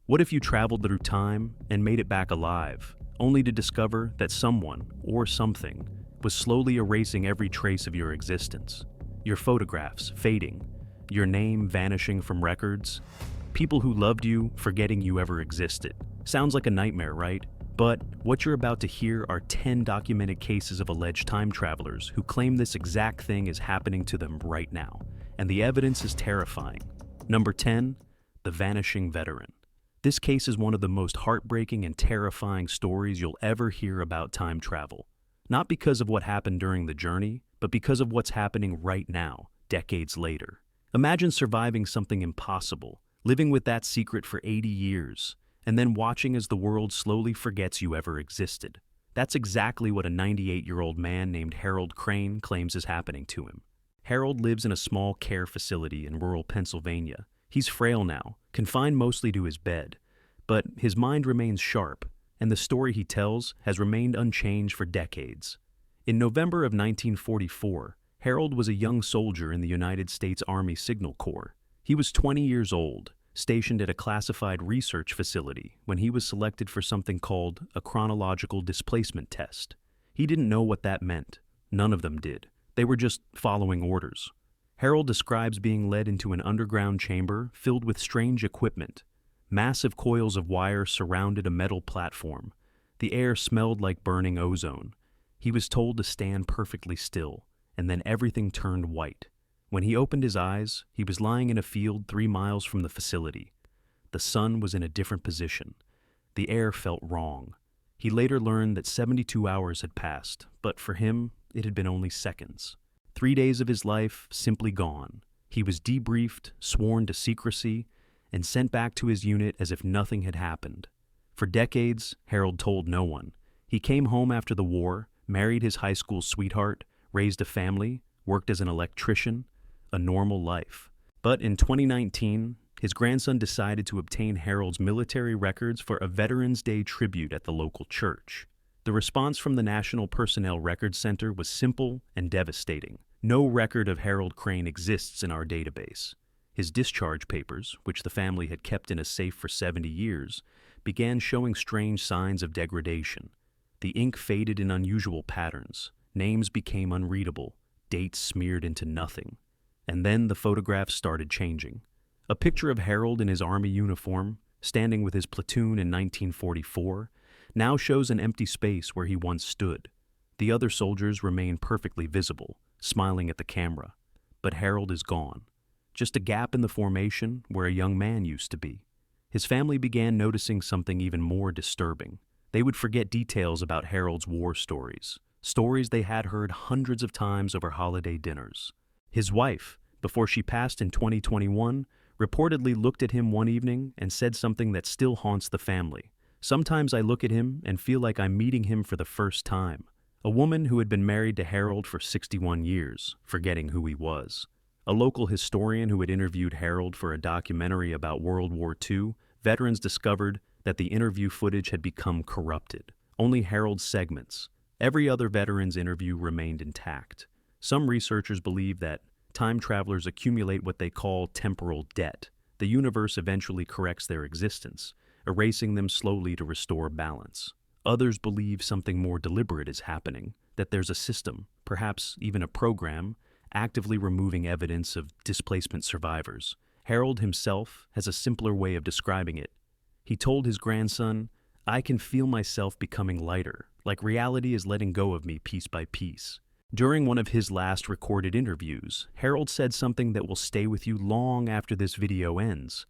What if you traveled through time and made it back alive, only to discover that someone or something was slowly erasing every trace of your existence? Your photographs fading, your name vanishing from records, people who loved you forgetting you ever existed. Sounds like a nightmare, right? But what you're about to hear are 10 documented cases of alleged time travelers who claim this exact thing is happening to them right now, and the evidence is terrifying. Number 10, the vanishing veteran. This case is one of the most heartbreaking and terrifying stories you'll ever hear about time travel. Not because of what happened during the journey, but because of what's happening right now, decades later. Imagine surviving something impossible, living with that secret for 80 years, and then watching as the world slowly forgets you ever existed. That's exactly what a 98-year-old man named Harold Crane claims is happening to him. Harold lives in a small care facility in rural Pennsylvania. He's frail now, confined mostly to his bed, but his mind remains sharp, and the story he tells has remained unchanged for decades. In November of 1944, Harold was a young soldier in the United States Army Signal Corps. He was 20 years old, stationed at a classified research facility when he was selected for something called a chronological displacement test. He didn't know what that meant. None of them did. They were just following orders. Harold describes being led into an underground chamber filled with strange equipment. Massive coils of wire surrounded a metal platform. The air smelled like burning ozone. He was told to stand perfectly still, and then everything turned white. When he opened his eyes, he was lying in a field 3 miles from the facility. The sun was in a different position. The air felt wrong. He later learned that 72 hours had passed, but for him, it had been only seconds. 3 days of his life simply gone. He was debriefed, sworn to secrecy, and sent back to his unit as if nothing had happened. For decades, Harold told no one. He came home after the war, married his high school sweetheart, raised a family, worked as an electrician, a normal life. But in 2019, his grandson decided to obtain Harold's military records for a Veterans Day tribute at the local church. The response from the National Personnel Records Center was simple and devastating. No record of Harold Crane exists in our database. His discharge papers, which the family had kept in a safe for 70 years, began showing strange signs of degradation. The ink faded in unusual patterns, names became unreadable, dates smeared into nothing. And then the photographs started changing. A picture of Harold in his army uniform, standing with his platoon in 1944, now shows an empty space where he once stood. The other soldiers remain perfectly visible, smiling at the camera. But Harold is gone. Just a gap in the formation where a young man used to be. His family began noticing something even more disturbing. They would forget details about Harold's war stories, stories they had heard hundreds of times over holiday dinners. His wife, before she passed in 2021, reportedly looked at him one evening and said something that still haunts the family. "Sometimes I look at him and feel like I'm meeting him for the first time." A woman who had been married to Harold for 61 years, forgetting who he was. A local historian who had interviewed Harold for a documentary about World War II, veterans discovered that the interview footage had become corrupted. Only Harold's segments. Every other veteran's interview remained intact. Some researchers believe that time travelers accumulate what they call temporal debt. The universe eventually corrects their existence, erasing them slowly to restore balance. Others believe something more deliberate is happening, that there's a system, perhaps even a program, actively removing evidence of displacement survivors. Harold himself has a simpler way of describing it. He told his grandson, "I can feel myself becoming lighter, like reality is letting go of me piece by piece." During one of his last recorded interviews, Harold said something that will stay with you long after this video ends.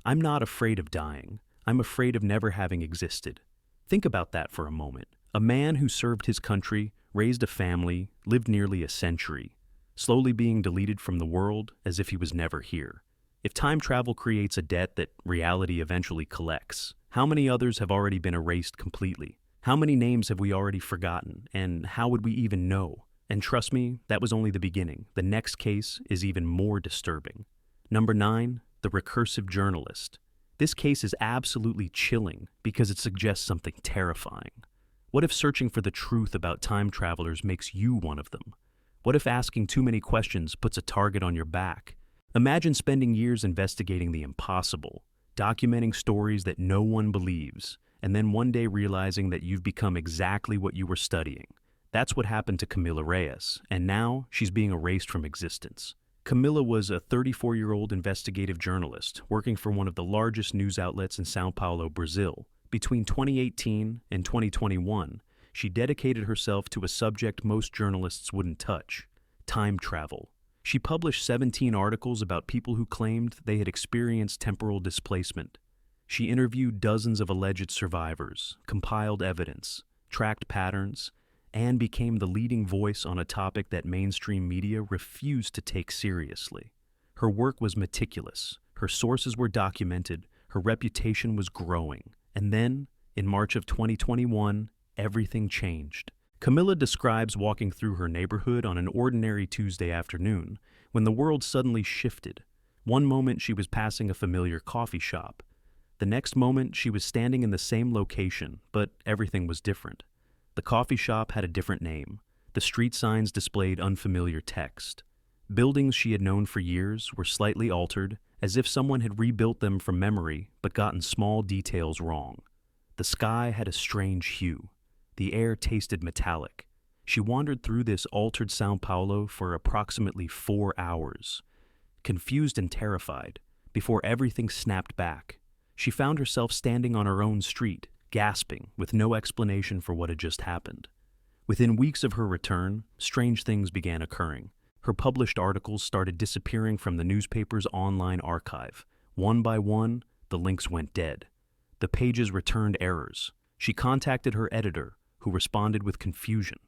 "I'm not afraid of dying. I'm afraid of never having existed." Think about that for a moment. A man who served his country, raised a family, lived nearly a century, slowly being deleted from the world as if he was never here. If time travel creates a debt that reality eventually collects, how many others have already been erased completely? How many names have we already forgotten, and how would we even know? And trust me, that was only the beginning. The next case is even more disturbing. Number 9, the recursive journalist. This case is absolutely chilling because it suggests something terrifying. What if searching for the truth about time travelers makes you one of them? What if asking too many questions puts a target on your back? Imagine spending years investigating the impossible, documenting stories that no one believes, and then one day realizing that you've become exactly what you were studying. That's what happened to Camila Reyes, and now she's being erased from existence. Camila was a 34-year-old investigative journalist working for one of the largest news outlets in São Paulo, Brazil. Between 2018 and 2021, she dedicated herself to a subject most journalists wouldn't touch: time travel. She published 17 articles about people who claimed they had experienced temporal displacement. She interviewed dozens of alleged survivors, compiled evidence, tracked patterns, and became the leading voice on a topic that mainstream media refused to take seriously. Her work was meticulous, her sources were documented, her reputation was growing. And then, in March of 2021, everything changed. Camila describes walking through her neighborhood on an ordinary Tuesday afternoon when the world suddenly shifted. One moment she was passing a familiar coffee shop. The next moment she was standing in the same location, but everything was different. The coffee shop had a different name. The street signs displayed unfamiliar text. Buildings she had known for years were slightly altered, as if someone had rebuilt them from memory but gotten small details wrong. The sky had a strange hue. The air tasted metallic. She wandered through this altered São Paulo for approximately 4 hours, confused and terrified, before everything snapped back. She found herself standing on her own street, gasping, with no explanation for what had just happened. Within weeks of her return, strange things began occurring. Her published articles started disappearing from the newspaper's online archive. One by one, the links went dead. The pages returned errors. She contacted her editor, who responded with confusion.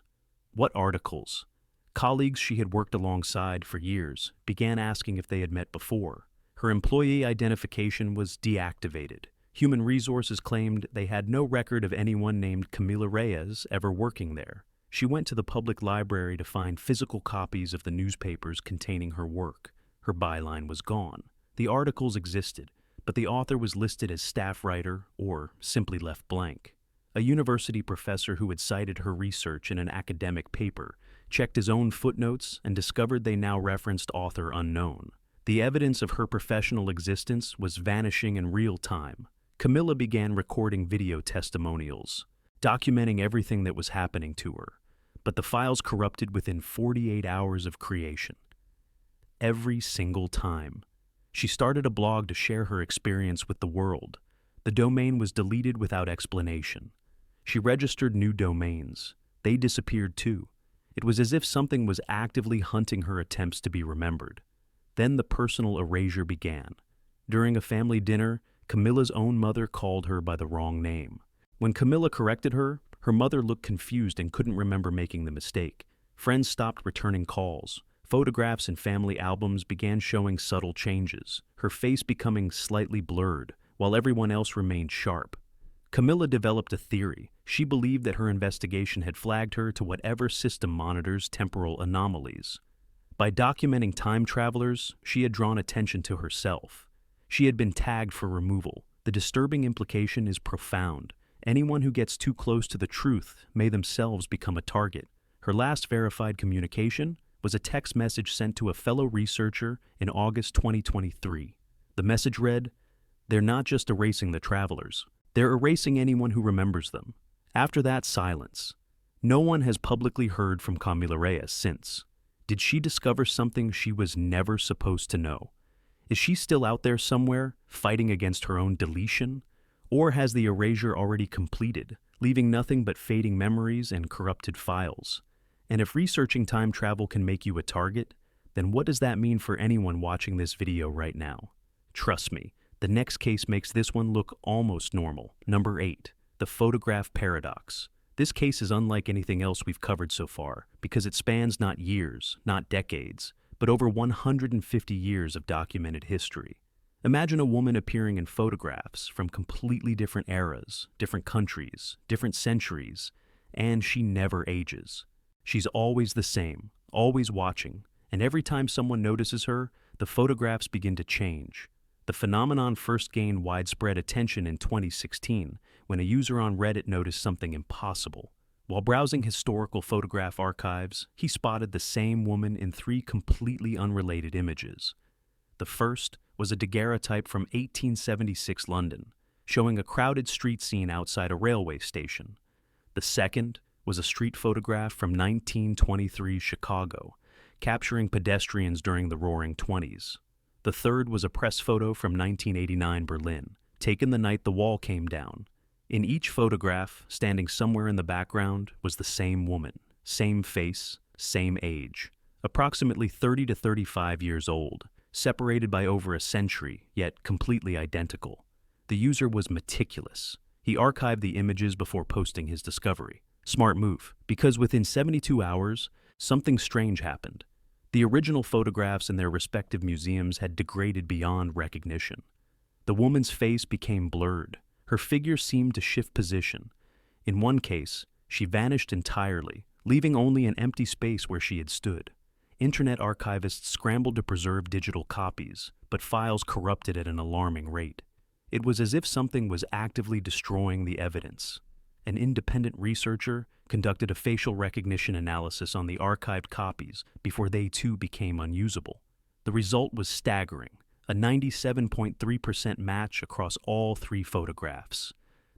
What articles? Colleagues she had worked alongside for years began asking if they had met before. Her employee identification was deactivated. Human Resources claimed they had no record of anyone named Camila Reyes ever working there. She went to the public library to find physical copies of the newspapers containing her work. Her byline was gone. The articles existed, but the author was listed as staff writer or simply left blank. A university professor who had cited her research in an academic paper checked his own footnotes and discovered they now referenced author unknown. The evidence of her professional existence was vanishing in real time. Camila began recording video testimonials, documenting everything that was happening to her, but the files corrupted within 48 hours of creation. Every single time. She started a blog to share her experience with the world. The domain was deleted without explanation. She registered new domains. They disappeared too. It was as if something was actively hunting her attempts to be remembered. Then the personal erasure began. During a family dinner, Camila's own mother called her by the wrong name. When Camila corrected her, her mother looked confused and couldn't remember making the mistake. Friends stopped returning calls. Photographs and family albums began showing subtle changes, her face becoming slightly blurred, while everyone else remained sharp. Camila developed a theory. She believed that her investigation had flagged her to whatever system monitors temporal anomalies. By documenting time travelers, she had drawn attention to herself. She had been tagged for removal. The disturbing implication is profound. Anyone who gets too close to the truth may themselves become a target. Her last verified communication was a text message sent to a fellow researcher in August 2023. The message read, "They're not just erasing the travelers. They're erasing anyone who remembers them." After that, silence. No one has publicly heard from Camila Reyes since. Did she discover something she was never supposed to know? Is she still out there somewhere, fighting against her own deletion? Or has the erasure already completed, leaving nothing but fading memories and corrupted files? And if researching time travel can make you a target, then what does that mean for anyone watching this video right now? Trust me, the next case makes this one look almost normal. Number 8, the photograph paradox. This case is unlike anything else we've covered so far because it spans not years, not decades, but over 150 years of documented history. Imagine a woman appearing in photographs from completely different eras, different countries, different centuries, and she never ages. She's always the same, always watching, and every time someone notices her, the photographs begin to change. The phenomenon first gained widespread attention in 2016 when a user on Reddit noticed something impossible. While browsing historical photograph archives, he spotted the same woman in 3 completely unrelated images. The first was a daguerreotype from 1876 London, showing a crowded street scene outside a railway station. The second was a street photograph from 1923 Chicago, capturing pedestrians during the Roaring Twenties. The third was a press photo from 1989 Berlin, taken the night the wall came down. In each photograph, standing somewhere in the background, was the same woman, same face, same age, approximately 30 to 35 years old, separated by over a century, yet completely identical. The user was meticulous. He archived the images before posting his discovery. Smart move, because within 72 hours, something strange happened. The original photographs in their respective museums had degraded beyond recognition. The woman's face became blurred. Her figure seemed to shift position. In one case, she vanished entirely, leaving only an empty space where she had stood. Internet archivists scrambled to preserve digital copies, but files corrupted at an alarming rate. It was as if something was actively destroying the evidence. An independent researcher conducted a facial recognition analysis on the archived copies before they too became unusable. The result was staggering. A 97.3% match across all three photographs.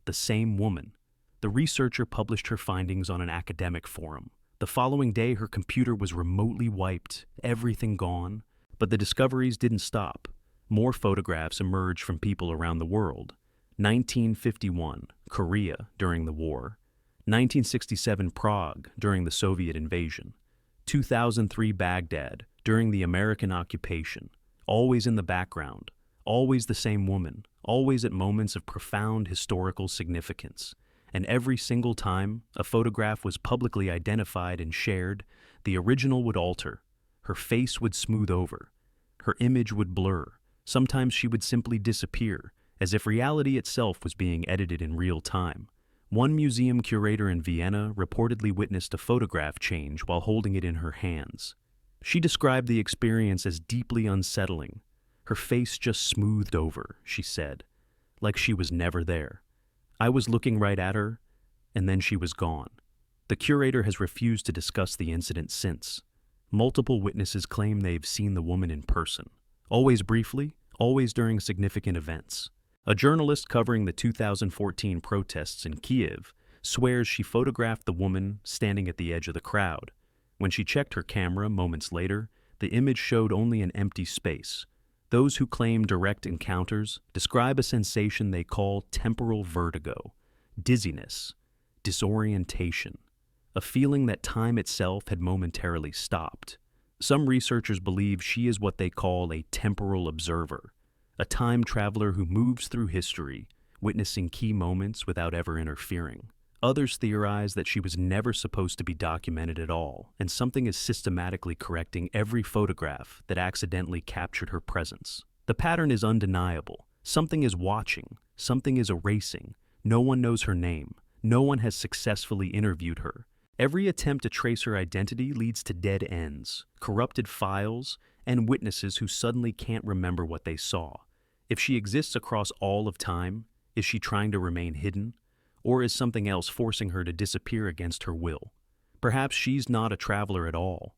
The same woman. The researcher published her findings on an academic forum. The following day, her computer was remotely wiped, everything gone. But the discoveries didn't stop. More photographs emerged from people around the world. 1951, Korea during the war. 1967, Prague during the Soviet invasion. 2003, Baghdad during the American occupation. Always in the background, always the same woman, always at moments of profound historical significance. And every single time a photograph was publicly identified and shared, the original would alter. Her face would smooth over. Her image would blur. Sometimes she would simply disappear, as if reality itself was being edited in real time. One museum curator in Vienna reportedly witnessed a photograph change while holding it in her hands. She described the experience as deeply unsettling. Her face just smoothed over, she said, like she was never there. I was looking right at her, and then she was gone. The curator has refused to discuss the incident since. Multiple witnesses claim they've seen the woman in person, always briefly, always during significant events. A journalist covering the 2014 protests in Kiev swears she photographed the woman standing at the edge of the crowd. When she checked her camera moments later, the image showed only an empty space. Those who claim direct encounters describe a sensation they call temporal vertigo, dizziness, disorientation, a feeling that time itself had momentarily stopped. Some researchers believe she is what they call a temporal observer, a time traveler who moves through history, witnessing key moments without ever interfering. Others theorize that she was never supposed to be documented at all, and something is systematically correcting every photograph that accidentally captured her presence. The pattern is undeniable. Something is watching, something is erasing. No one knows her name. No one has successfully interviewed her. Every attempt to trace her identity leads to dead ends, corrupted files, and witnesses who suddenly can't remember what they saw. If she exists across all of time, is she trying to remain hidden? Or is something else forcing her to disappear against her will? Perhaps she's not a traveler at all.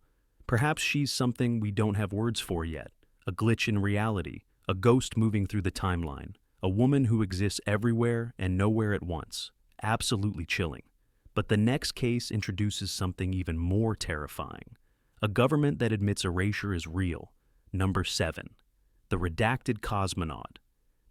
Perhaps she's something we don't have words for yet. A glitch in reality, a ghost moving through the timeline, a woman who exists everywhere and nowhere at once. Absolutely chilling. But the next case introduces something even more terrifying. A government that admits erasure is real. Number 7. The redacted cosmonaut.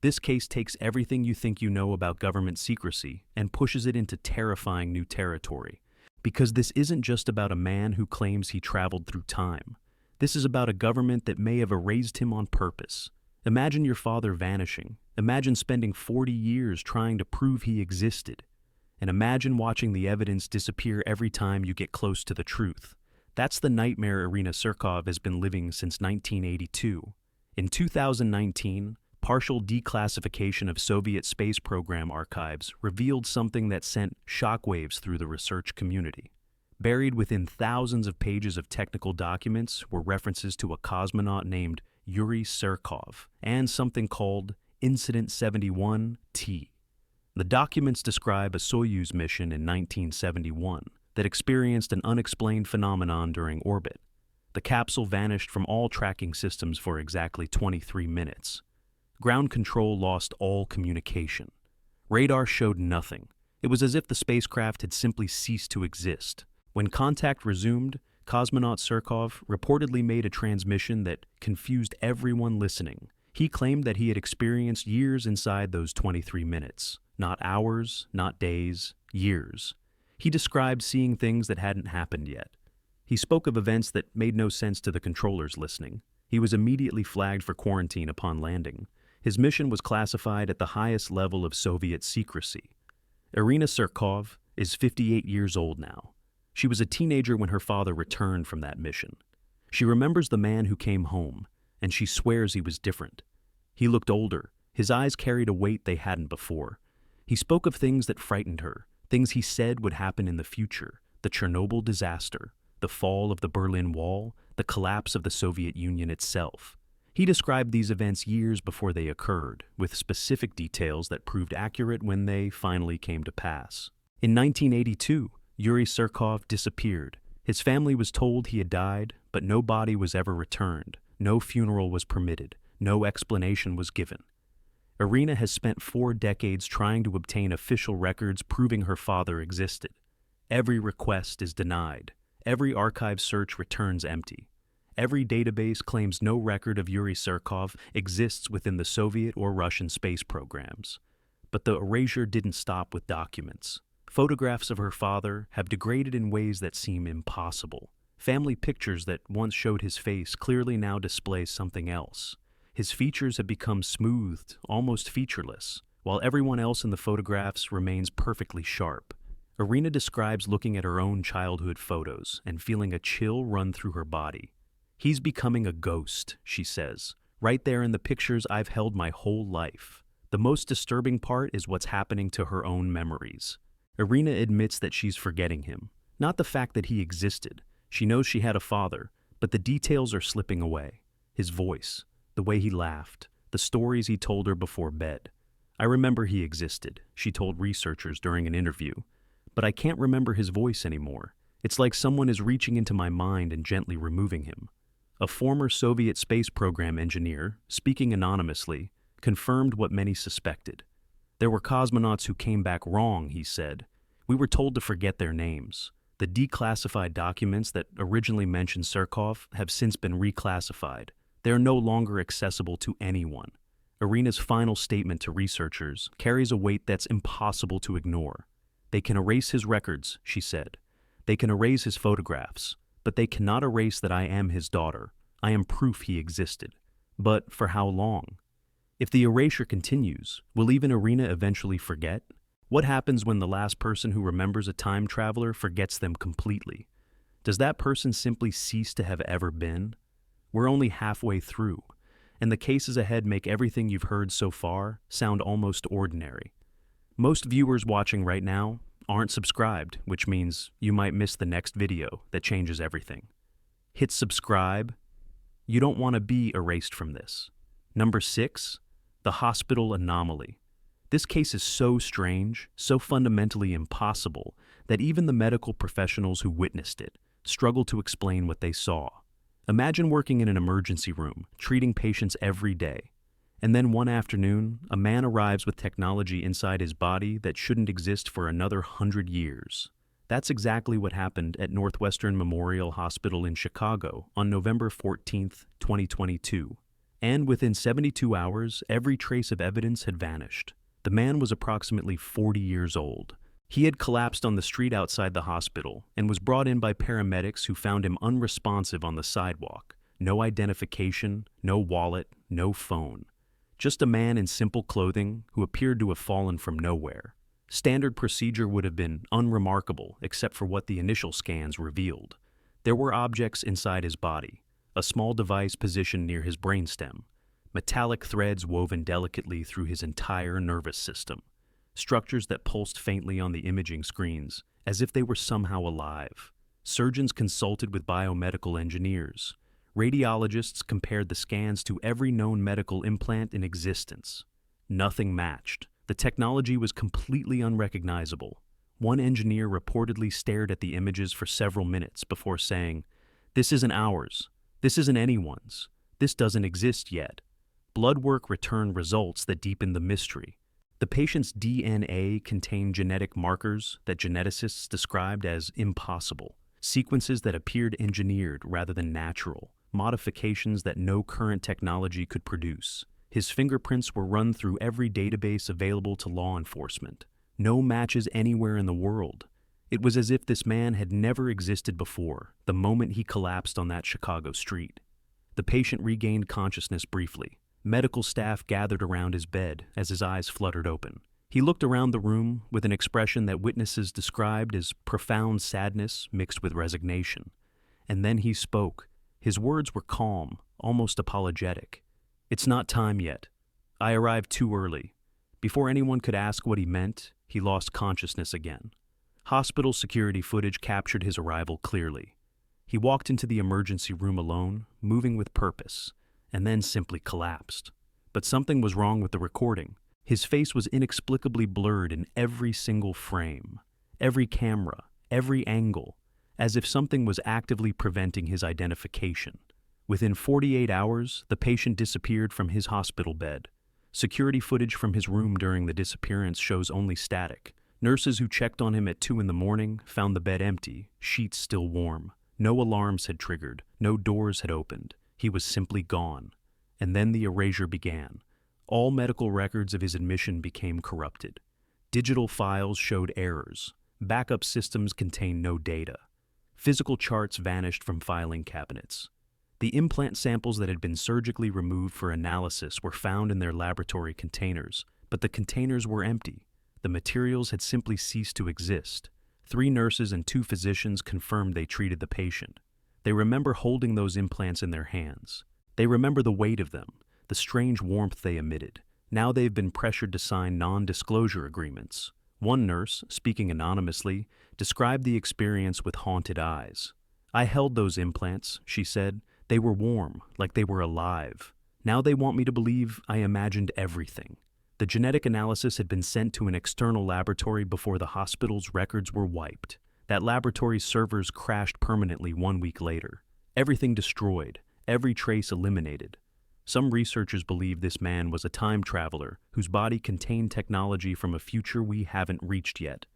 This case takes everything you think you know about government secrecy and pushes it into terrifying new territory. Because this isn't just about a man who claims he traveled through time. This is about a government that may have erased him on purpose. Imagine your father vanishing. Imagine spending 40 years trying to prove he existed. And imagine watching the evidence disappear every time you get close to the truth. That's the nightmare Irina Serkov has been living since 1982. In 2019, partial declassification of Soviet space program archives revealed something that sent shockwaves through the research community. Buried within thousands of pages of technical documents were references to a cosmonaut named Yuri Serkov and something called Incident 71T. The documents describe a Soyuz mission in 1971 that experienced an unexplained phenomenon during orbit. The capsule vanished from all tracking systems for exactly 23 minutes. Ground control lost all communication. Radar showed nothing. It was as if the spacecraft had simply ceased to exist. When contact resumed, cosmonaut Surkov reportedly made a transmission that confused everyone listening. He claimed that he had experienced years inside those 23 minutes. Not hours, not days, years. He described seeing things that hadn't happened yet. He spoke of events that made no sense to the controllers listening. He was immediately flagged for quarantine upon landing. His mission was classified at the highest level of Soviet secrecy. Irina Surkov is 58 years old now. She was a teenager when her father returned from that mission. She remembers the man who came home, and she swears he was different. He looked older. His eyes carried a weight they hadn't before. He spoke of things that frightened her, things he said would happen in the future, the Chernobyl disaster, the fall of the Berlin Wall, the collapse of the Soviet Union itself. He described these events years before they occurred, with specific details that proved accurate when they finally came to pass. In 1982, Yuri Surkov disappeared. His family was told he had died, but no body was ever returned. No funeral was permitted. No explanation was given. Irina has spent 4 decades trying to obtain official records proving her father existed. Every request is denied. Every archive search returns empty. Every database claims no record of Yuri Surkov exists within the Soviet or Russian space programs. But the erasure didn't stop with documents. Photographs of her father have degraded in ways that seem impossible. Family pictures that once showed his face clearly now display something else. His features have become smoothed, almost featureless, while everyone else in the photographs remains perfectly sharp. Irina describes looking at her own childhood photos and feeling a chill run through her body. "He's becoming a ghost," she says, "right there in the pictures I've held my whole life." The most disturbing part is what's happening to her own memories. Irina admits that she's forgetting him. Not the fact that he existed. She knows she had a father, but the details are slipping away. His voice, the way he laughed, the stories he told her before bed. "I remember he existed," she told researchers during an interview, "but I can't remember his voice anymore. It's like someone is reaching into my mind and gently removing him." A former Soviet space program engineer, speaking anonymously, confirmed what many suspected. "There were cosmonauts who came back wrong," he said. "We were told to forget their names. The declassified documents that originally mentioned Surkov have since been reclassified. They are no longer accessible to anyone." Irina's final statement to researchers carries a weight that's impossible to ignore. "They can erase his records," she said. "They can erase his photographs, but they cannot erase that I am his daughter. I am proof he existed. But for how long? If the erasure continues, will even Irina eventually forget? What happens when the last person who remembers a time traveler forgets them completely? Does that person simply cease to have ever been? We're only halfway through, and the cases ahead make everything you've heard so far sound almost ordinary. Most viewers watching right now aren't subscribed, which means you might miss the next video that changes everything. Hit subscribe. You don't want to be erased from this. Number 6, the hospital anomaly. This case is so strange, so fundamentally impossible, that even the medical professionals who witnessed it struggle to explain what they saw. Imagine working in an emergency room, treating patients every day. And then one afternoon, a man arrives with technology inside his body that shouldn't exist for another 100 years. That's exactly what happened at Northwestern Memorial Hospital in Chicago on November 14, 2022. And within 72 hours, every trace of evidence had vanished. The man was approximately 40 years old. He had collapsed on the street outside the hospital and was brought in by paramedics who found him unresponsive on the sidewalk. No identification, no wallet, no phone. Just a man in simple clothing who appeared to have fallen from nowhere. Standard procedure would have been unremarkable except for what the initial scans revealed. There were objects inside his body, a small device positioned near his brainstem, metallic threads woven delicately through his entire nervous system, structures that pulsed faintly on the imaging screens, as if they were somehow alive. Surgeons consulted with biomedical engineers. Radiologists compared the scans to every known medical implant in existence. Nothing matched. The technology was completely unrecognizable. One engineer reportedly stared at the images for several minutes before saying, This isn't ours. This isn't anyone's. This doesn't exist yet. Blood work returned results that deepened the mystery. The patient's DNA contained genetic markers that geneticists described as impossible, sequences that appeared engineered rather than natural, modifications that no current technology could produce. His fingerprints were run through every database available to law enforcement. No matches anywhere in the world. It was as if this man had never existed before, the moment he collapsed on that Chicago street. The patient regained consciousness briefly. Medical staff gathered around his bed as his eyes fluttered open. He looked around the room with an expression that witnesses described as profound sadness mixed with resignation. And then he spoke. His words were calm, almost apologetic. "It's not time yet. I arrived too early." Before anyone could ask what he meant, he lost consciousness again. Hospital security footage captured his arrival clearly. He walked into the emergency room alone, moving with purpose, and then simply collapsed. But something was wrong with the recording. His face was inexplicably blurred in every single frame, every camera, every angle, as if something was actively preventing his identification. Within 48 hours, the patient disappeared from his hospital bed. Security footage from his room during the disappearance shows only static. Nurses who checked on him at 2 in the morning found the bed empty, sheets still warm. No alarms had triggered, no doors had opened. He was simply gone. And then the erasure began. All medical records of his admission became corrupted. Digital files showed errors. Backup systems contained no data. Physical charts vanished from filing cabinets. The implant samples that had been surgically removed for analysis were found in their laboratory containers, but the containers were empty. The materials had simply ceased to exist. 3 nurses and 2 physicians confirmed they treated the patient. They remember holding those implants in their hands. They remember the weight of them, the strange warmth they emitted. Now they've been pressured to sign non-disclosure agreements. One nurse, speaking anonymously, described the experience with haunted eyes. "I held those implants," she said. "They were warm, like they were alive. Now they want me to believe I imagined everything." The genetic analysis had been sent to an external laboratory before the hospital's records were wiped. That laboratory's servers crashed permanently 1 week later. Everything destroyed, every trace eliminated. Some researchers believe this man was a time traveler whose body contained technology from a future we haven't reached yet.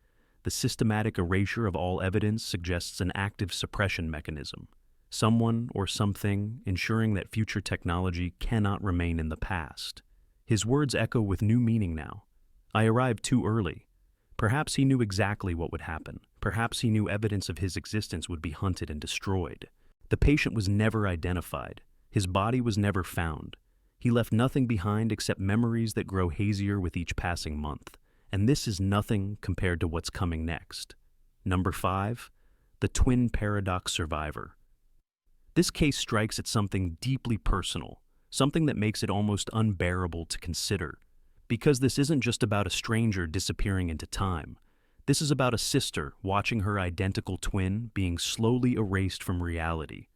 The systematic erasure of all evidence suggests an active suppression mechanism. Someone or something ensuring that future technology cannot remain in the past. His words echo with new meaning now. "I arrived too early." Perhaps he knew exactly what would happen. Perhaps he knew evidence of his existence would be hunted and destroyed. The patient was never identified. His body was never found. He left nothing behind except memories that grow hazier with each passing month. And this is nothing compared to what's coming next. Number 5, the twin paradox survivor. This case strikes at something deeply personal, something that makes it almost unbearable to consider. Because this isn't just about a stranger disappearing into time. This is about a sister watching her identical twin being slowly erased from reality.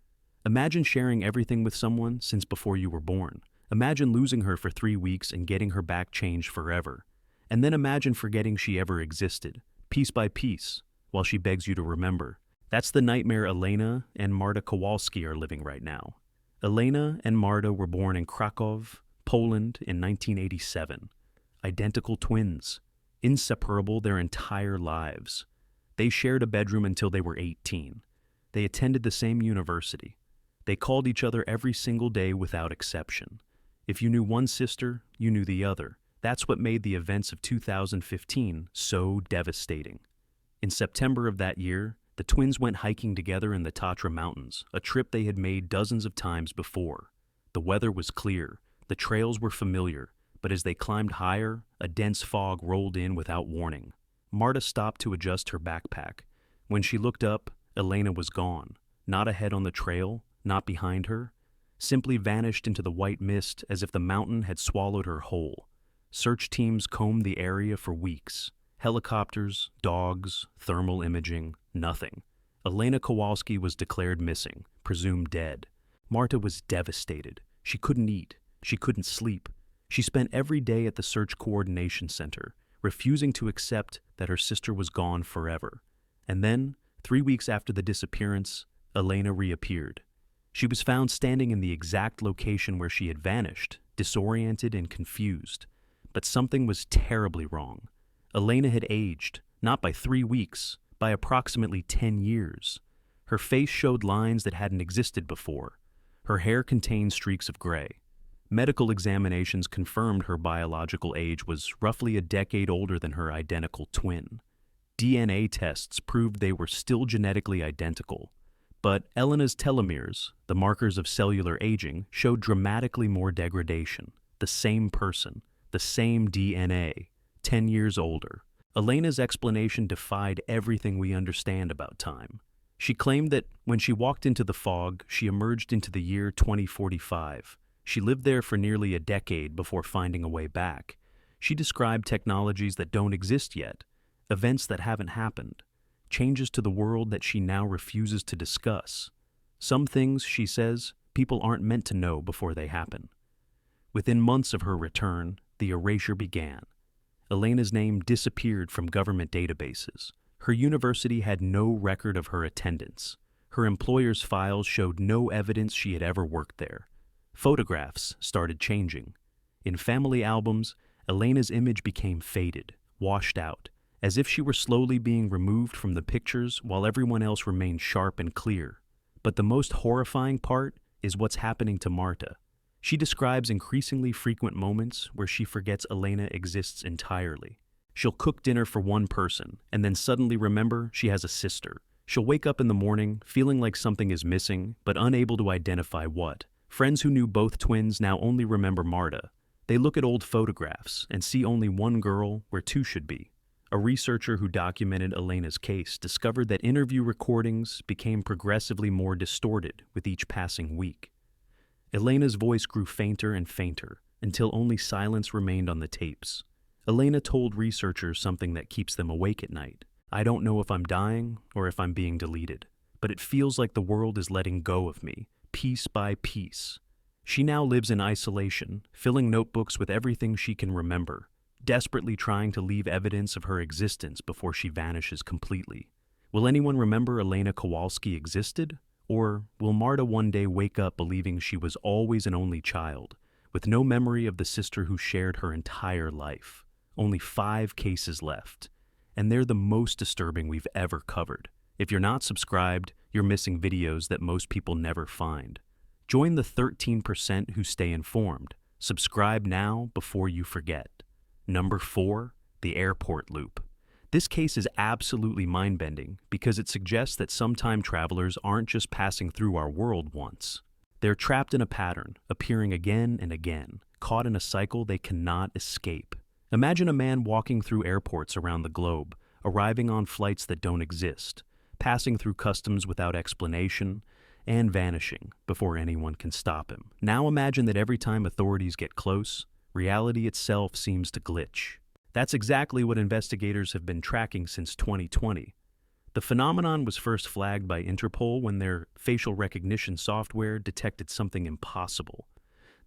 Imagine sharing everything with someone since before you were born. Imagine losing her for 3 weeks and getting her back changed forever. And then imagine forgetting she ever existed, piece by piece, while she begs you to remember. That's the nightmare Elena and Marta Kowalski are living right now. Elena and Marta were born in Krakow, Poland in 1987. Identical twins, inseparable their entire lives. They shared a bedroom until they were 18. They attended the same university. They called each other every single day without exception. If you knew one sister, you knew the other. That's what made the events of 2015 so devastating. In September of that year, the twins went hiking together in the Tatra Mountains, a trip they had made dozens of times before. The weather was clear, the trails were familiar, but as they climbed higher, a dense fog rolled in without warning. Marta stopped to adjust her backpack. When she looked up, Elena was gone, not ahead on the trail, not behind her, simply vanished into the white mist as if the mountain had swallowed her whole. Search teams combed the area for weeks. Helicopters, dogs, thermal imaging, nothing. Elena Kowalski was declared missing, presumed dead. Marta was devastated. She couldn't eat. She couldn't sleep. She spent every day at the Search Coordination Center, refusing to accept that her sister was gone forever. And then, 3 weeks after the disappearance, Elena reappeared. She was found standing in the exact location where she had vanished, disoriented and confused. But something was terribly wrong. Elena had aged, not by 3 weeks, by approximately 10 years. Her face showed lines that hadn't existed before. Her hair contained streaks of gray. Medical examinations confirmed her biological age was roughly a decade older than her identical twin. DNA tests proved they were still genetically identical. But Elena's telomeres, the markers of cellular aging, showed dramatically more degradation. The same person, the same DNA, 10 years older. Elena's explanation defied everything we understand about time. She claimed that when she walked into the fog, she emerged into the year 2045. She lived there for nearly a decade before finding a way back. She described technologies that don't exist yet, events that haven't happened, changes to the world that she now refuses to discuss. Some things, she says, people aren't meant to know before they happen. Within months of her return, the erasure began. Elena's name disappeared from government databases. Her university had no record of her attendance. Her employer's files showed no evidence she had ever worked there. Photographs started changing. In family albums, Elena's image became faded, washed out, as if she were slowly being removed from the pictures while everyone else remained sharp and clear. But the most horrifying part is what's happening to Marta. She describes increasingly frequent moments where she forgets Elena exists entirely. She'll cook dinner for one person and then suddenly remember she has a sister. She'll wake up in the morning feeling like something is missing but unable to identify what. Friends who knew both twins now only remember Marta. They look at old photographs and see only one girl where two should be. A researcher who documented Elena's case discovered that interview recordings became progressively more distorted with each passing week. Elena's voice grew fainter and fainter until only silence remained on the tapes. Elena told researchers something that keeps them awake at night. "I don't know if I'm dying or if I'm being deleted, but it feels like the world is letting go of me, piece by piece." She now lives in isolation, filling notebooks with everything she can remember, desperately trying to leave evidence of her existence before she vanishes completely. Will anyone remember Elena Kowalski existed? Or will Marta one day wake up believing she was always an only child, with no memory of the sister who shared her entire life? Only 5 cases left, and they're the most disturbing we've ever covered. If you're not subscribed, you're missing videos that most people never find. Join the 13% who stay informed. Subscribe now before you forget. Number 4, the airport loop. This case is absolutely mind-bending because it suggests that some time travelers aren't just passing through our world once. They're trapped in a pattern, appearing again and again, caught in a cycle they cannot escape. Imagine a man walking through airports around the globe, arriving on flights that don't exist, passing through customs without explanation, and vanishing before anyone can stop him. Now imagine that every time authorities get close, reality itself seems to glitch. That's exactly what investigators have been tracking since 2020. The phenomenon was first flagged by Interpol when their facial recognition software detected something impossible.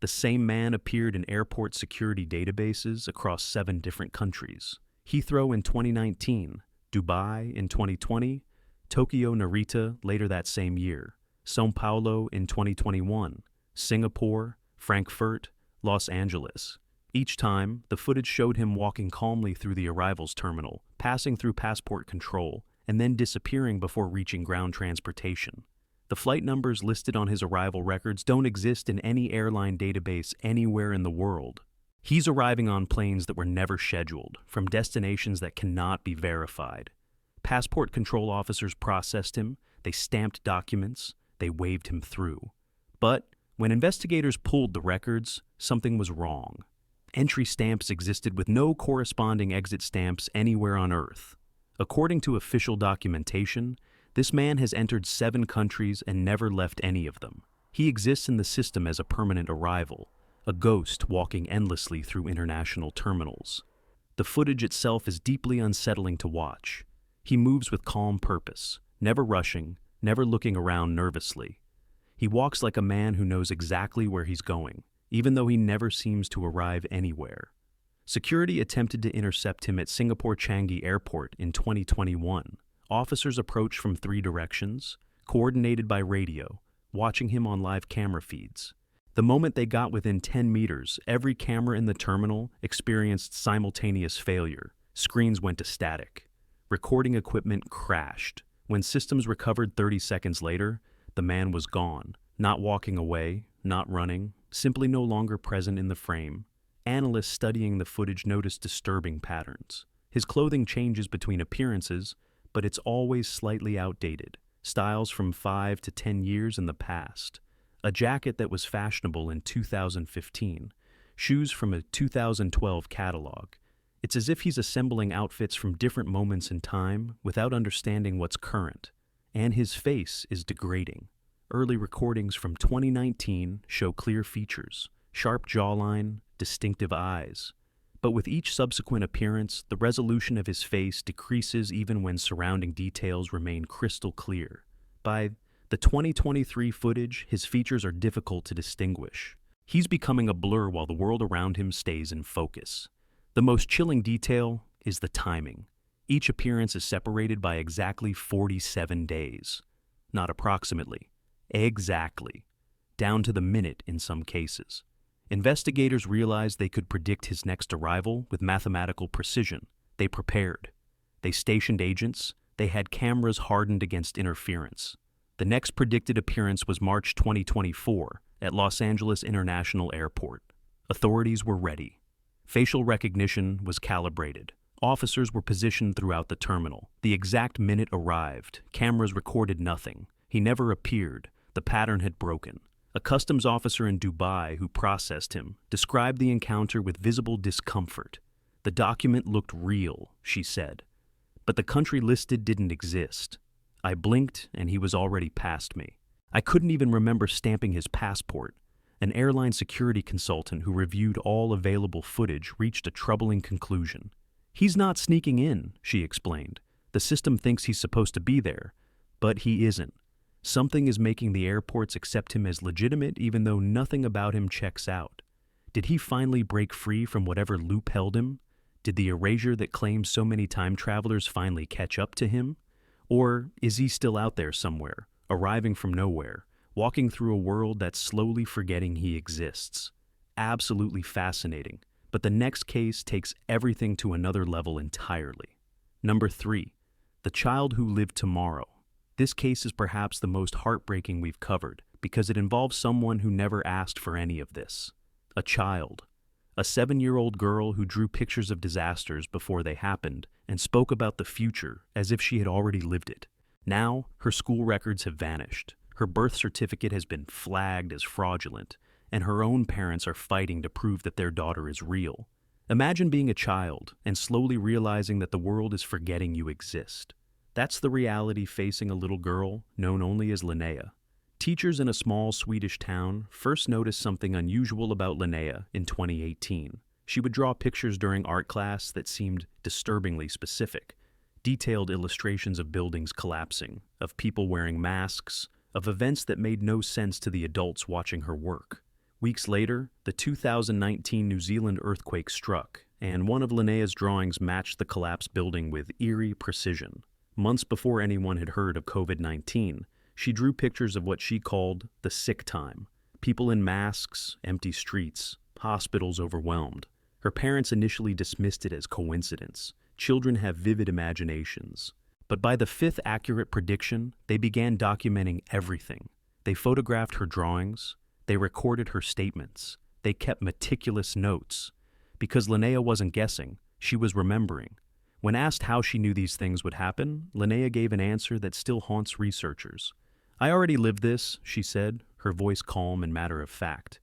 The same man appeared in airport security databases across 7 different countries. Heathrow in 2019, Dubai in 2020, Tokyo Narita later that same year, São Paulo in 2021, Singapore, Frankfurt, Los Angeles. Each time, the footage showed him walking calmly through the arrivals terminal, passing through passport control, and then disappearing before reaching ground transportation. The flight numbers listed on his arrival records don't exist in any airline database anywhere in the world. He's arriving on planes that were never scheduled, from destinations that cannot be verified. Passport control officers processed him, they stamped documents, they waved him through. But when investigators pulled the records, something was wrong. Entry stamps existed with no corresponding exit stamps anywhere on Earth. According to official documentation, this man has entered 7 countries and never left any of them. He exists in the system as a permanent arrival, a ghost walking endlessly through international terminals. The footage itself is deeply unsettling to watch. He moves with calm purpose, never rushing, never looking around nervously. He walks like a man who knows exactly where he's going, even though he never seems to arrive anywhere. Security attempted to intercept him at Singapore Changi Airport in 2021. Officers approached from 3 directions, coordinated by radio, watching him on live camera feeds. The moment they got within 10 meters, every camera in the terminal experienced simultaneous failure. Screens went to static. Recording equipment crashed. When systems recovered 30 seconds later, the man was gone, not walking away, not running, simply no longer present in the frame. Analysts studying the footage noticed disturbing patterns. His clothing changes between appearances, but it's always slightly outdated. Styles from 5 to 10 years in the past. A jacket that was fashionable in 2015. Shoes from a 2012 catalog. It's as if he's assembling outfits from different moments in time without understanding what's current. And his face is degrading. Early recordings from 2019 show clear features, sharp jawline, distinctive eyes. But with each subsequent appearance, the resolution of his face decreases even when surrounding details remain crystal clear. By the 2023 footage, his features are difficult to distinguish. He's becoming a blur while the world around him stays in focus. The most chilling detail is the timing. Each appearance is separated by exactly 47 days. Not approximately. Exactly. Down to the minute in some cases. Investigators realized they could predict his next arrival with mathematical precision. They prepared. They stationed agents. They had cameras hardened against interference. The next predicted appearance was March 2024 at Los Angeles International Airport. Authorities were ready. Facial recognition was calibrated. Officers were positioned throughout the terminal. The exact minute arrived. Cameras recorded nothing. He never appeared. The pattern had broken. A customs officer in Dubai who processed him described the encounter with visible discomfort. The document looked real, she said. But the country listed didn't exist. I blinked and he was already past me. I couldn't even remember stamping his passport. An airline security consultant who reviewed all available footage reached a troubling conclusion. He's not sneaking in, she explained. The system thinks he's supposed to be there, but he isn't. Something is making the airports accept him as legitimate even though nothing about him checks out. Did he finally break free from whatever loop held him? Did the erasure that claims so many time travelers finally catch up to him? Or is he still out there somewhere, arriving from nowhere, walking through a world that's slowly forgetting he exists? Absolutely fascinating, but the next case takes everything to another level entirely. Number 3, the child who lived tomorrow. This case is perhaps the most heartbreaking we've covered because it involves someone who never asked for any of this. A child. A 7-year-old girl who drew pictures of disasters before they happened and spoke about the future as if she had already lived it. Now, her school records have vanished. Her birth certificate has been flagged as fraudulent, and her own parents are fighting to prove that their daughter is real. Imagine being a child and slowly realizing that the world is forgetting you exist. That's the reality facing a little girl known only as Linnea. Teachers in a small Swedish town first noticed something unusual about Linnea in 2018. She would draw pictures during art class that seemed disturbingly specific. Detailed illustrations of buildings collapsing, of people wearing masks, of events that made no sense to the adults watching her work. Weeks later, the 2019 New Zealand earthquake struck, and one of Linnea's drawings matched the collapsed building with eerie precision. Months before anyone had heard of COVID-19, she drew pictures of what she called the sick time. People in masks, empty streets, hospitals overwhelmed. Her parents initially dismissed it as coincidence. Children have vivid imaginations. But by the 5th accurate prediction, they began documenting everything. They photographed her drawings. They recorded her statements. They kept meticulous notes. Because Linnea wasn't guessing, she was remembering. When asked how she knew these things would happen, Linnea gave an answer that still haunts researchers. "I already lived this," she said, her voice calm and matter-of-fact.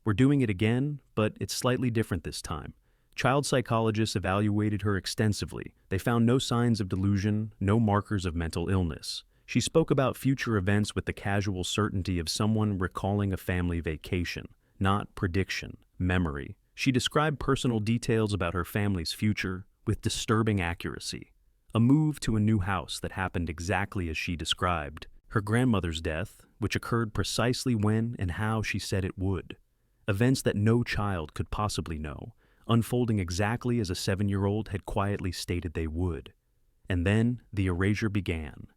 "We're doing it again, but it's slightly different this time." Child psychologists evaluated her extensively. They found no signs of delusion, no markers of mental illness. She spoke about future events with the casual certainty of someone recalling a family vacation, not prediction, memory. She described personal details about her family's future with disturbing accuracy. A move to a new house that happened exactly as she described. Her grandmother's death, which occurred precisely when and how she said it would. Events that no child could possibly know, unfolding exactly as a 7-year-old had quietly stated they would. And then the erasure began.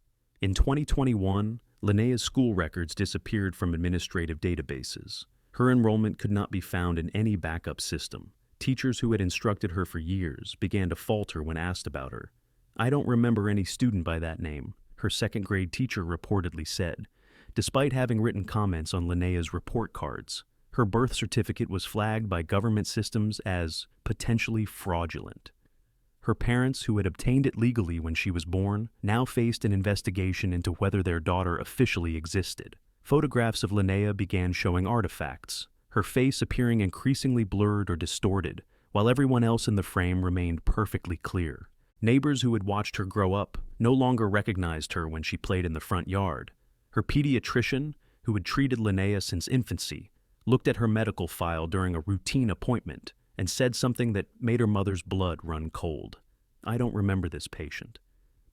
In 2021, Linnea's school records disappeared from administrative databases. Her enrollment could not be found in any backup system. Teachers who had instructed her for years began to falter when asked about her. "I don't remember any student by that name," her second-grade teacher reportedly said, despite having written comments on Linnea's report cards. Her birth certificate was flagged by government systems as potentially fraudulent. Her parents, who had obtained it legally when she was born, now faced an investigation into whether their daughter officially existed. Photographs of Linnea began showing artifacts, her face appearing increasingly blurred or distorted, while everyone else in the frame remained perfectly clear. Neighbors who had watched her grow up no longer recognized her when she played in the front yard. Her pediatrician, who had treated Linnea since infancy, looked at her medical file during a routine appointment and said something that made her mother's blood run cold. "I don't remember this patient."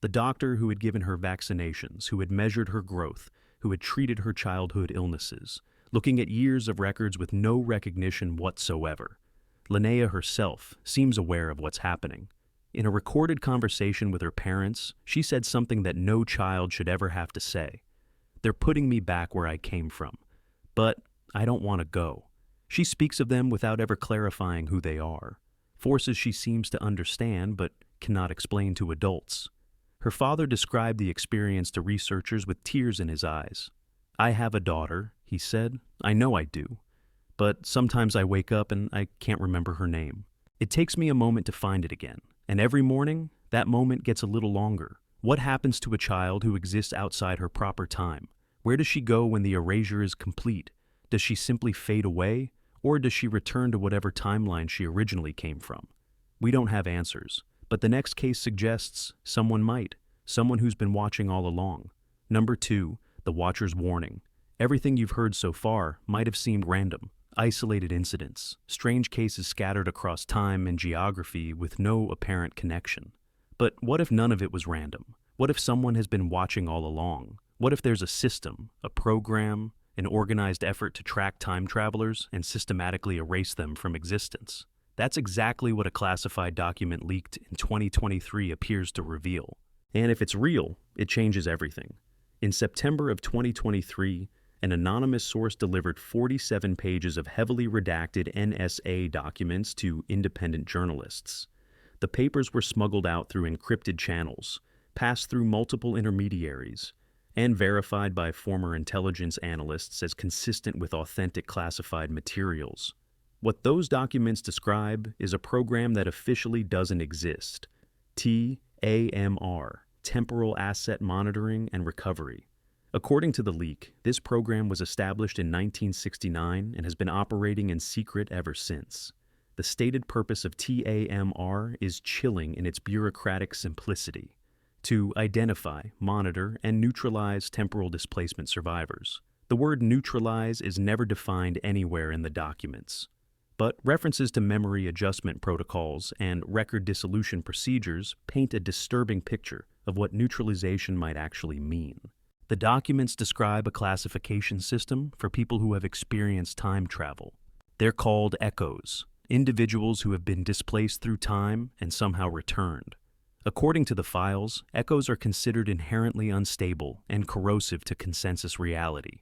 The doctor who had given her vaccinations, who had measured her growth, who had treated her childhood illnesses, looking at years of records with no recognition whatsoever. Linnea herself seems aware of what's happening. In a recorded conversation with her parents, she said something that no child should ever have to say. "They're putting me back where I came from, but I don't want to go." She speaks of them without ever clarifying who they are, forces she seems to understand but cannot explain to adults. Her father described the experience to researchers with tears in his eyes. "I have a daughter," he said. "I know I do. But sometimes I wake up and I can't remember her name. It takes me a moment to find it again, and every morning, that moment gets a little longer. What happens to a child who exists outside her proper time? Where does she go when the erasure is complete? Does she simply fade away, or does she return to whatever timeline she originally came from? We don't have answers, but the next case suggests someone might, someone who's been watching all along. Number 2, the watcher's warning. Everything you've heard so far might have seemed random, isolated incidents, strange cases scattered across time and geography with no apparent connection. But what if none of it was random? What if someone has been watching all along? What if there's a system, a program, an organized effort to track time travelers and systematically erase them from existence? That's exactly what a classified document leaked in 2023 appears to reveal. And if it's real, it changes everything. In September of 2023, an anonymous source delivered 47 pages of heavily redacted NSA documents to independent journalists. The papers were smuggled out through encrypted channels, passed through multiple intermediaries, and verified by former intelligence analysts as consistent with authentic classified materials. What those documents describe is a program that officially doesn't exist: TAMR, Temporal Asset Monitoring and Recovery. According to the leak, this program was established in 1969 and has been operating in secret ever since. The stated purpose of TAMR is chilling in its bureaucratic simplicity: to identify, monitor, and neutralize temporal displacement survivors. The word neutralize is never defined anywhere in the documents, but references to memory adjustment protocols and record dissolution procedures paint a disturbing picture of what neutralization might actually mean. The documents describe a classification system for people who have experienced time travel. They're called echoes, individuals who have been displaced through time and somehow returned. According to the files, echoes are considered inherently unstable and corrosive to consensus reality.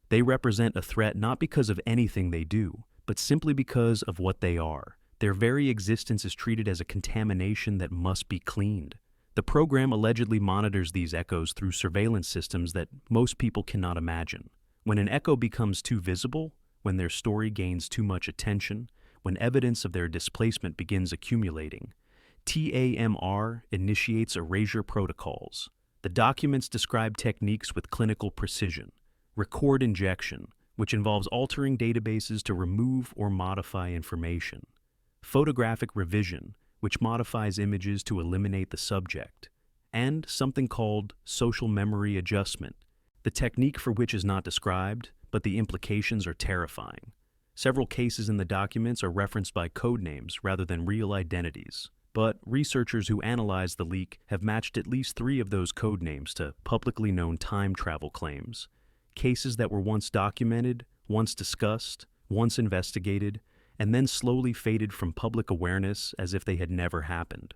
They represent a threat not because of anything they do, but simply because of what they are. Their very existence is treated as a contamination that must be cleaned. The program allegedly monitors these echoes through surveillance systems that most people cannot imagine. When an echo becomes too visible, when their story gains too much attention, when evidence of their displacement begins accumulating, TAMR initiates erasure protocols. The documents describe techniques with clinical precision: record injection, which involves altering databases to remove or modify information; photographic revision, which modifies images to eliminate the subject; and something called social memory adjustment, the technique for which is not described, but the implications are terrifying. Several cases in the documents are referenced by code names rather than real identities, but researchers who analyzed the leak have matched at least 3 of those code names to publicly known time travel claims, cases that were once documented, once discussed, once investigated, and then slowly faded from public awareness as if they had never happened.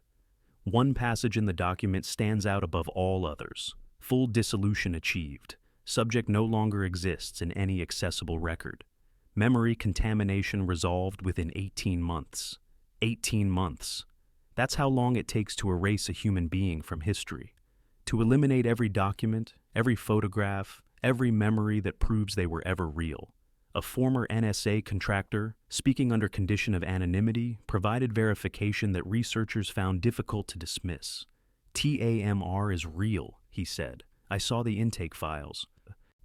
One passage in the document stands out above all others: full dissolution achieved. Subject no longer exists in any accessible record. Memory contamination resolved within 18 months. 18 months. That's how long it takes to erase a human being from history. To eliminate every document, every photograph, every memory that proves they were ever real. A former NSA contractor, speaking under condition of anonymity, provided verification that researchers found difficult to dismiss. TAMR is real, he said. I saw the intake files.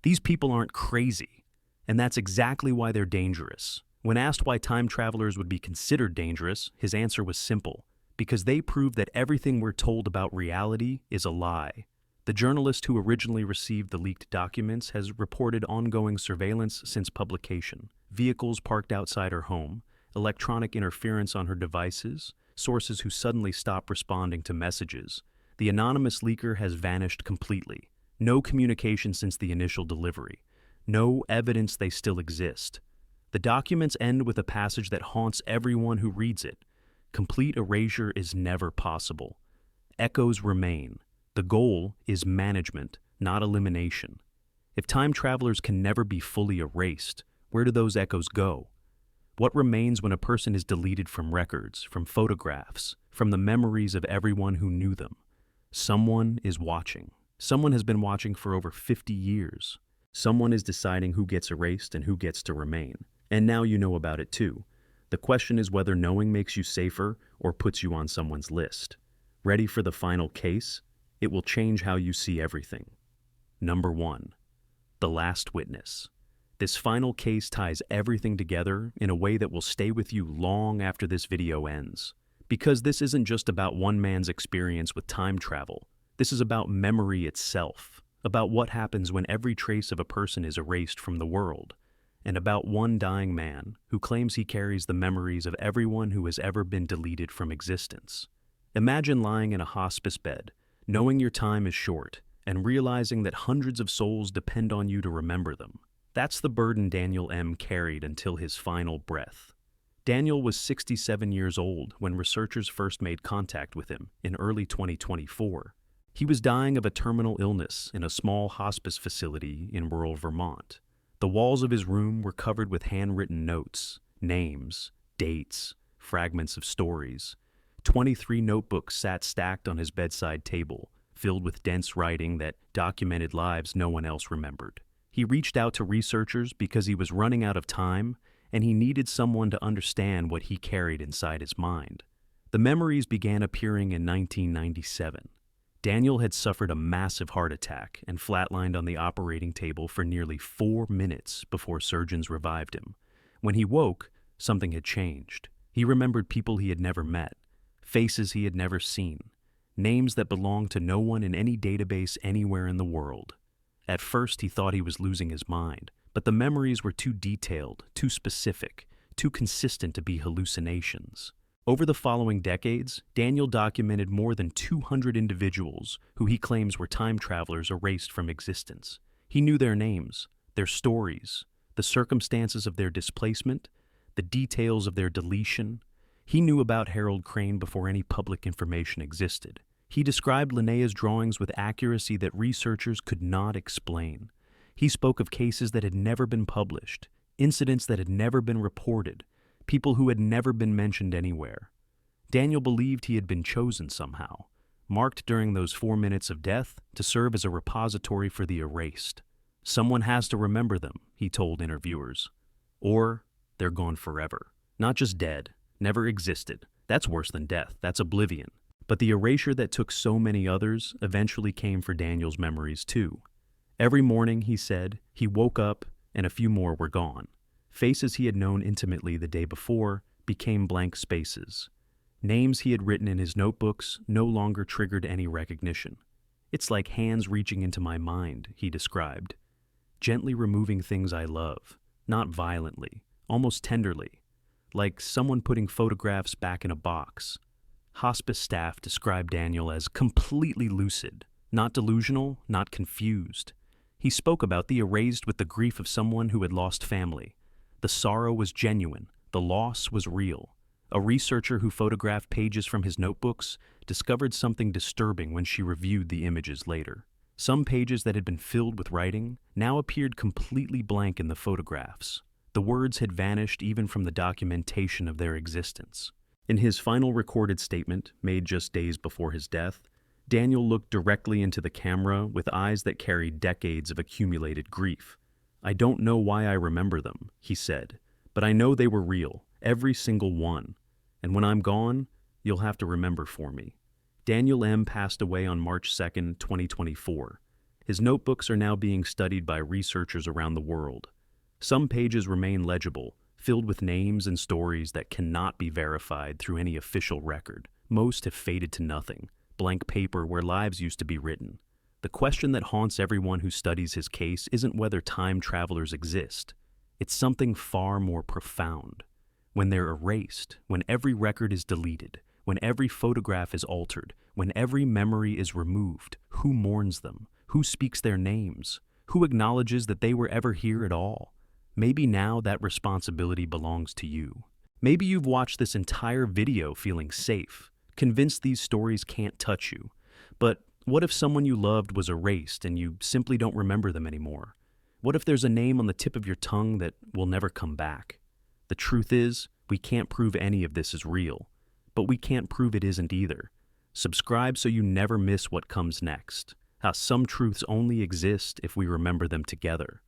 These people aren't crazy, and that's exactly why they're dangerous. When asked why time travelers would be considered dangerous, his answer was simple: because they prove that everything we're told about reality is a lie. The journalist who originally received the leaked documents has reported ongoing surveillance since publication, vehicles parked outside her home, electronic interference on her devices, sources who suddenly stop responding to messages. The anonymous leaker has vanished completely. No communication since the initial delivery. No evidence they still exist. The documents end with a passage that haunts everyone who reads it. Complete erasure is never possible. Echoes remain. The goal is management, not elimination. If time travelers can never be fully erased, where do those echoes go? What remains when a person is deleted from records, from photographs, from the memories of everyone who knew them? Someone is watching. Someone has been watching for over 50 years. Someone is deciding who gets erased and who gets to remain. And now you know about it too. The question is whether knowing makes you safer or puts you on someone's list. Ready for the final case? It will change how you see everything. Number 1. The Last Witness. This final case ties everything together in a way that will stay with you long after this video ends. Because this isn't just about one man's experience with time travel. This is about memory itself, about what happens when every trace of a person is erased from the world, and about one dying man who claims he carries the memories of everyone who has ever been deleted from existence. Imagine lying in a hospice bed, knowing your time is short, and realizing that hundreds of souls depend on you to remember them. That's the burden Daniel M. carried until his final breath. Daniel was 67 years old when researchers first made contact with him in early 2024. He was dying of a terminal illness in a small hospice facility in rural Vermont. The walls of his room were covered with handwritten notes, names, dates, fragments of stories. 23 notebooks sat stacked on his bedside table, filled with dense writing that documented lives no one else remembered. He reached out to researchers because he was running out of time, and he needed someone to understand what he carried inside his mind. The memories began appearing in 1997. Daniel had suffered a massive heart attack and flatlined on the operating table for nearly 4 minutes before surgeons revived him. When he woke, something had changed. He remembered people he had never met, faces he had never seen, names that belonged to no one in any database anywhere in the world. At first, he thought he was losing his mind, but the memories were too detailed, too specific, too consistent to be hallucinations. Over the following decades, Daniel documented more than 200 individuals who he claims were time travelers erased from existence. He knew their names, their stories, the circumstances of their displacement, the details of their deletion. He knew about Harold Crane before any public information existed. He described Linnea's drawings with accuracy that researchers could not explain. He spoke of cases that had never been published, incidents that had never been reported, people who had never been mentioned anywhere. Daniel believed he had been chosen somehow, marked during those 4 minutes of death to serve as a repository for the erased. Someone has to remember them, he told interviewers. Or they're gone forever. Not just dead, never existed. That's worse than death, that's oblivion. But the erasure that took so many others eventually came for Daniel's memories too. Every morning, he said, he woke up and a few more were gone. Faces he had known intimately the day before became blank spaces. Names he had written in his notebooks no longer triggered any recognition. It's like hands reaching into my mind, he described, gently removing things I love, not violently, almost tenderly, like someone putting photographs back in a box. Hospice staff described Daniel as completely lucid, not delusional, not confused. He spoke about the erased with the grief of someone who had lost family. The sorrow was genuine, the loss was real. A researcher who photographed pages from his notebooks discovered something disturbing when she reviewed the images later. Some pages that had been filled with writing now appeared completely blank in the photographs. The words had vanished even from the documentation of their existence. In his final recorded statement, made just days before his death, Daniel looked directly into the camera with eyes that carried decades of accumulated grief. "I don't know why I remember them," he said, "but I know they were real, every single one. And when I'm gone, you'll have to remember for me." Daniel M. passed away on March 2nd, 2024. His notebooks are now being studied by researchers around the world. Some pages remain legible, filled with names and stories that cannot be verified through any official record. Most have faded to nothing, blank paper where lives used to be written. The question that haunts everyone who studies his case isn't whether time travelers exist. It's something far more profound. When they're erased, when every record is deleted, when every photograph is altered, when every memory is removed, who mourns them? Who speaks their names? Who acknowledges that they were ever here at all? Maybe now that responsibility belongs to you. Maybe you've watched this entire video feeling safe, convinced these stories can't touch you. But what if someone you loved was erased and you simply don't remember them anymore? What if there's a name on the tip of your tongue that will never come back? The truth is, we can't prove any of this is real, but we can't prove it isn't either. Subscribe so you never miss what comes next. How some truths only exist if we remember them together.